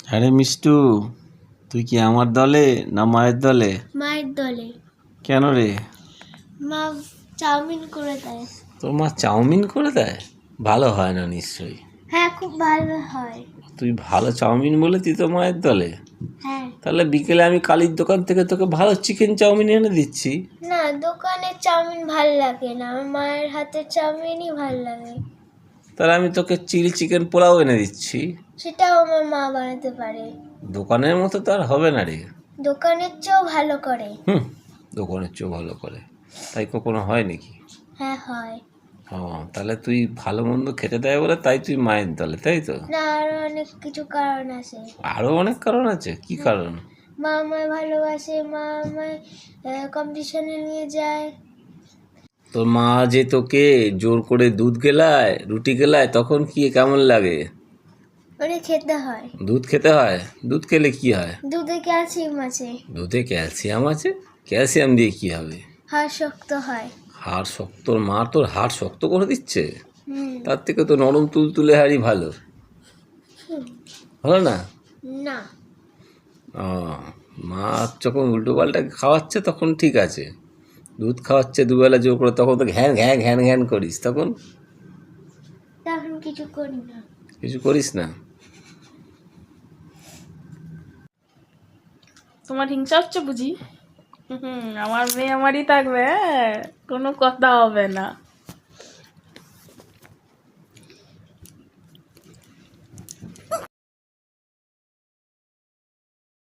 আরে মিষ্টু, তুই কি আমার দলে না মায়ের দলে? মায়ের দলে। কেন রে? মা চাউমিন করে দেয়। তোর মা চাউমিন করে দেয়? ভালো হয় না নিশ্চয়ই। হ্যাঁ, খুব ভালো হয়। তুই ভালো চাউমিন বলে তুই তো মায়ের দলে। হ্যাঁ। তাহলে বিকেলে আমি কালির দোকান থেকে তোকে ভালো চিকেন চাউমিন এনে দিচ্ছি। না, দোকানের চাউমিন ভাল লাগে না, আমার মায়ের হাতের চাউমিনই ভাল লাগে। তাহলে আমি তোকে চিলি চিকেন পোলাও এনে দিচ্ছি। সেটাও আমার মা বানাতে পারে। দোকানের মতো তো আর হবে না রে। দোকানের চেয়েও ভালো করে। দোকানের চেয়েও ভালো করে? তাই কখনো হয় নাকি? হ্যাঁ, হয়। ও, তাহলে তুই ভালো মন্দ খেতে দেয় বলে তাই তুই মায়ের দলে, তাই তো? না, আরো অনেক কিছু কারণ আছে। আরো অনেক কারণ আছে? কি কারণ? মা আমায় ভালোবাসে, মা আমায় কম্পিটিশনে নিয়ে যায়। তোর মা যে তোকে জোর করে দুধ গেলায়, রুটি গেলায়, তখন কি কেমন লাগে? ওটা খেতে হয়। দুধ খেতে হয়? দুধ খেলে কি হয়? দুধে ক্যালসিয়াম আছে। দুধে ক্যালসিয়াম আছে? ক্যালসিয়াম দিয়ে কি হবে? হাড় শক্ত হয়। হাড় শক্ত? তোর মা তোর হাড় শক্ত করে দিচ্ছে? হুম। তার থেকে তো নরম তুলতুলে হাড়ই ভালো। ভালো না? না। ও, মা যখন উল্টো পাল্টা খাওয়াচ্ছে তখন ঠিক আছে। দুধ খাওয়াচ্ছে দুবেলা জোর করে, তখন তো ঘ্যান ঘ্যান ঘ্যান ঘ্যান করিস। তখন তখন কিছু করি না। কিছু করিস না? তোমার হিংসা হচ্ছে বুঝি? আমার মেয়ে আমারই থাকবে, কোনো কথা হবে না।